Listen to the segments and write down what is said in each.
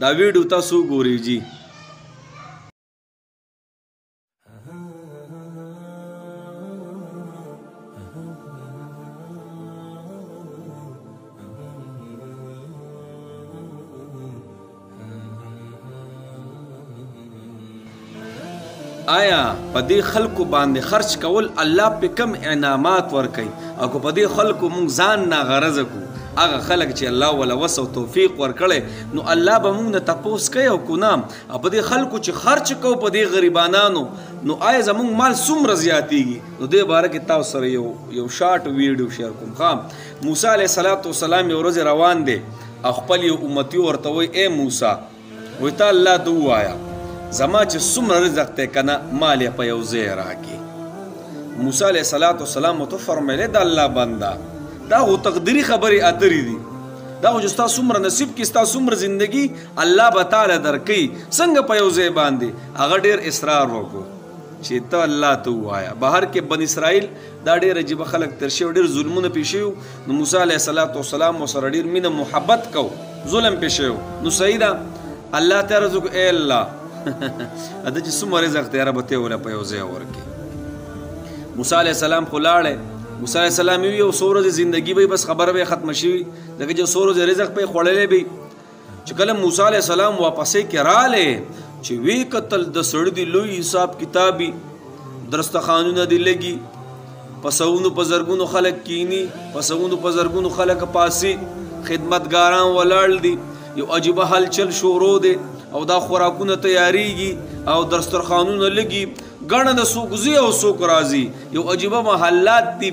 دا ویډیو تاسو ګورئ جی. آیا په دې خلکو باندې خرچ کول الله په کم انعامات ورکوي؟ او که په دې خلکو مونږ ځان ناغرضه کړو، هغه خلک چې الله وله وس او توفیق ورکړی، نو الله به مونږ نه تپوس کوي او که نه. او په دې خلکو چې خرچ کوو په دې غریبانانو، نو آیا زمونږ مال څومره زیاتیږي؟ نو دې باره کې تاسو سره یو شارټ ویډیو شیر کوم. ښه، موسی علیه السلام یو ورځ روان دی او خپل یو امتي ورته وایي ای موسی، وایي ته الله ته ووایه زما چې څومره رزق دی که نه مال یې په یو ځای راکړي. موسی علیه السلام ورته وفرمیلی د الله بنده دا خو تقدیري خبرې اترې دي، دا خو چې ستا څومره نصیب کې ستا څومره زندګي الله به تعالی درکوي، څنګه په یو ځای باندې؟ هغه ډېر اصرار وکړو چې ته الله ته ووایه. بهر کې بن اسرائیل دا ډېر عجیبه خلک تېر شوي، ډېر ظلمونه پېښ شوي، نو موسی علیه السلام ورسره ډېر مینه محبت کو، ظلم پېښ شوی. نو صحیح ده، الله ته عرض وکړو ای الله اده چې څومره رزق دی رب ته ولا په یو ځای ورکړي. موسی علیه السلام خو لاړی. موسی علیه السلام وی یو څو ورځې زندګي به بس خبره به ختمه شوي، ځکه چې څو ورځې رزق به یې خوړلی به. چې کله موسی علیه السلام واپسې کې رالی، چې وی کتل د سړي دی لوی حساب کتابي، درستخانونه دی لګي، په سوونو په زرګونو خلک کینی، په سوونو په زرګونو خلک پاسي، خدمتګاران ولاړ دي، یو عجیبه هلچل شروع دی او دا خوراکونه تیاریږي او دسترخوانونه لګي، ګڼه د څوک ځي او څوک راځي، یو عجیبه محلات دي.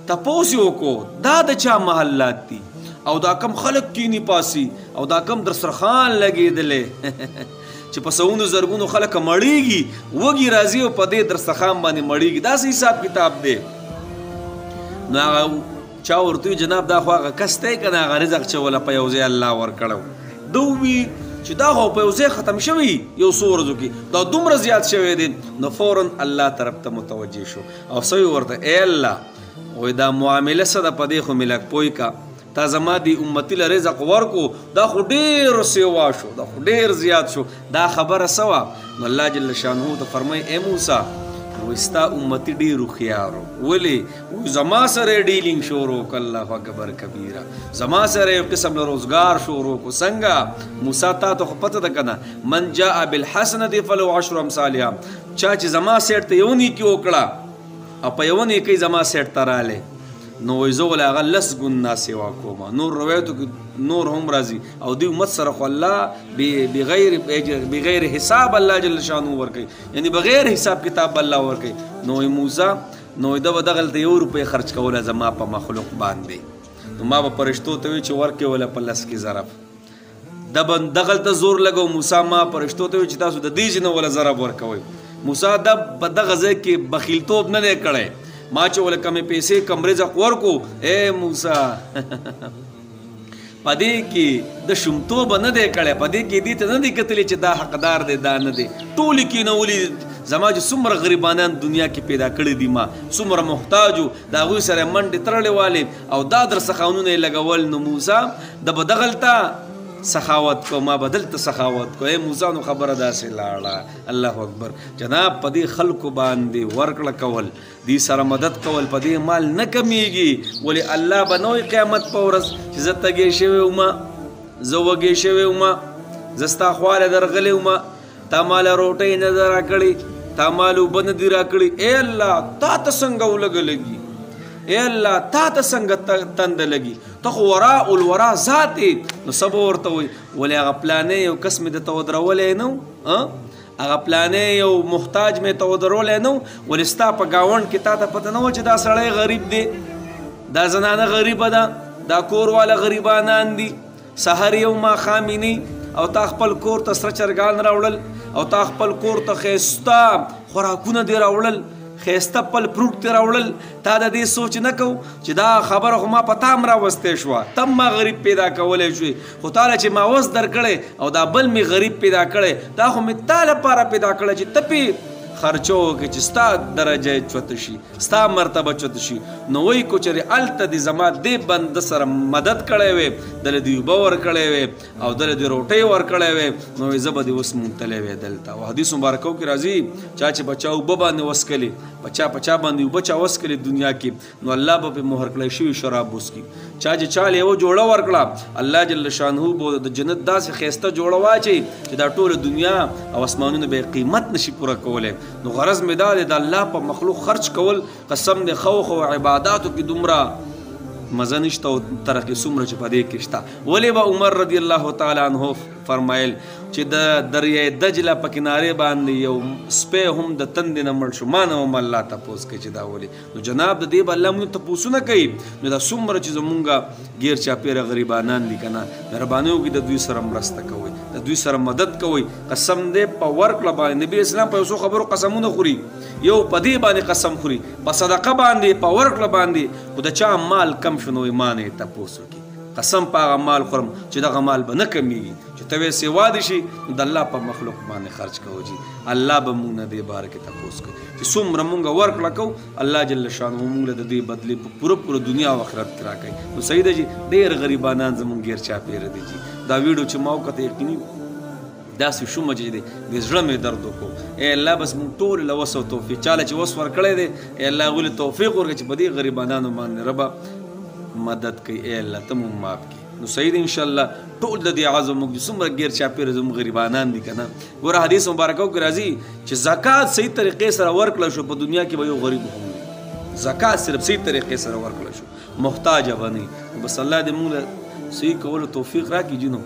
تپوس یې وکړو دا د چا محلات دي او دا کم خلک کینی پاسي او دا کم دسترخوان لګېدلی چې په سوونو زرګونو خلک مړیږي، وږي راځي او په دې دسترخوان باندې مړیږي، داسې حساب کتاب دی. نو هغه چا ورته وي جناب دا خو هغه کس دی که نه هغه رزق چې وله په یو ځای الله ورکړی؟ ده ووي چې دا خو په یو ځای ختم شوي یو څو ورځو کې، دا دومره زیات شوی دی. نو فوراً الله طرف ته متوجه شو او څه یې ورته ای الله وایي دا معامله څه ده، په دې خو مې لږ پوی کا، تا زما د امتي له رزق ورکو، دا خو ډېر سیوا شو، دا خو ډېر زیات شو، دا خبره څه وه؟ نو الله جل شانه ته فرمایي ای موسی وایي ستا امتي ډېر هوښیار و. ولې؟ وایي زما سره یې ډیلینګ شروع کړ، الله اکبر کبیره، زما سره یو قسم له روزګار شروع کړو. څنګه؟ موسی تا ته خو پته ده که نه، من جاء بالحسنة فله عشر امثالها، چا چې زما سیټ ته یو نیکي وکړه او په یوه نیکۍ زما سیټ ته رالی، نو وایي زه ولې هغه 10 ګنا سیوا کوم. نور روایتو کې نور هم راځي او دوی امت سره خو الله بغیر حساب الله جل شانو ورکوي، یعنی بغیر حساب کتاب الله ورکوي. نو وایي موسی نو ده به دغلته 1 روپۍ خرچ کوله زما په مخلوق باندې، نو ما به فرشتو ته وایي چې ورکې وله په 10 کې ضرب، ده به دغلته زور لګو. موسی ما فرشتو ته وایي چې تاسو د دې ځای نه وله ضرب ورکوئ. موسی ده په دغه ځای کې بخیلتوب نه دی کړی، ما چې وله کمې پیسې کم رزق ورکو. ای موسی په دې کې د شومتوبه نه دی کړی، په دې کې دې ته نه دی کتلی چې دا حقدار دی دا نه دی، ټولې کېنولي زما چې څومره غریبانان دنیا کې پیدا کړي دي، ما څومره محتاجو د هغوی سره منډې تړلې والې او دا درڅخوانونه یې لګول. نو موسی د به دغلته سخاوت کو، ما به دلته سخاوت کو. ای موسی نو خبره داسې لاړه. الله اکبر. جناب په دې خلکو باندې ورکړه کول، دې سره مدد کول، په دې مال نه کمیږي. ولې الله به نوی قیامت په ورځ چې زه تږی شوی وم، زه وږی شوی وم، زه ستا خواله درغلی وم، تا ماله روټۍ نه ده راکړې، تا مال اوبه نه دي راکړي. ای الله تا ته څنګه ولږه لګي؟ ای الله تا ته څنګه تنده لګي؟ ته خو وراء الورا ذات یې. نو سبا ورته وایي ولې هغه پلانې یو کس مې درته ودرولی نه و، هغه پلانې یو محتاج مې ته ودرولی نه و، ولې ستا په ګاونډ کې تا ته پته نه وه چې دا سړی غریب دی، دا زنانه غریبه ده، دا کور والا غریبانان دي، سحر یو ماښام یې او تا خپل کور ته سره چرګان راوړل او تا خپل کور ته ښایسته خوراکونه دې راوړل، ښایسته پل فروټ دې راوړل. تا د دې سوچ نه کو چې دا خبره خو ما په تا هم راوستی شوه، تم ما غریب پیدا کولی شوې، خو تاله چې ما وس در کړی او دا بل مې غریب پیدا کړی، دا خو مې تا لپاره پیدا کړی چې ته پې خرچه وکړي چې ستا درجه چوته شي ستا مرتبه چوته شي نو وایي کو چېرې هلته دې زما دې بنده سره مدد کړی وې دله دې اوبه ورکړی وې او دله دې روټۍ ورکړی وې نو وایي زه به دې اوس موندلی وې دلته او حدیث مبارکو کې راځي چا چې په چا اوبه باندې وسکلې په چا باندې اوبه چا وسکلې دنیا کې نو الله به پرې مهر کړی شوي شراب وسکي چا چې چا له یوه جوړه ورکړه الله جل شانهو به د جنت داسې ښایسته جوړه واچوي چې دا ټوله دنیا او اسمانونه به یې قیمت نشي پوره کولی نو غرض مې دا دی د الله په مخلوق خرچ کول قسم د خوخ او عباداتو کې دومره مزه نشته او ترقي څومره چې په دې کې شته ولې به عمر رضی الله تعالی عنه فرمایل چې د دریای دجله په کنارې باندې یو سپی هم د تندې نه مړ شو ما نه هم الله تپوس کوي چې دا ولې نو جناب د دې به الله مونږ تپوسونه کوي نو دا څومره چې زمونږ ګیر چاپېره غریبانان دي که نه مهرباني وکړي د دوی سره مرسته کوئ د دوی سره مدد کوئ قسم دی په ورکړه باندې نبي اسلام په یو څو خبرو قسمونه خوري یو په دې باندې قسم خوري په صدقه باندې په ورکړه باندې خو د چا مال کم شو نو ما نه یې تپوس وکړي قسم په هغه مال خورم چې دغه مال به نه کمیږي چې ته وې سیوا دي شي د الله په مخلوق باندې خرچ کوو جي الله به مونږ نه دې باره کې تپوس کوي چې څومره مونږ ورکړه کوو الله جل شانه مونږ له د دې بدلې په پوره دنیا او آخرت کې راکوي نو صحیح ده جي ډېر غریبانان زمونږ ګیر چاپېره دي جي دا ویډیو چې ما وکته یقیني داسې شومه چې دی د زړه مې درد وکړو ای الله بس مونږ ټول له وس او توفیق چاله چې وس ورکړی دی ای الله هغوی له توفیق ورکړي چې په دې غریبانانو باندې ربه مدد کوي ای الله ته مونږ معاف کړي نو صحیح دی انشاءالله ټول د دې عزم موږ څومره ګیر چاپېره زموږ غریبانان دي که نه ګوره حدیث مبارکو کې راځي چې زکات صحیح طریقې سره ورکړه شو په دنیا کې به یو غریب هم وي زکات صرف صحیح طریقې سره ورکړه شو محتاجه به نه وي بس الله دې موږ له صحیح کولو توفیق راکړي جنو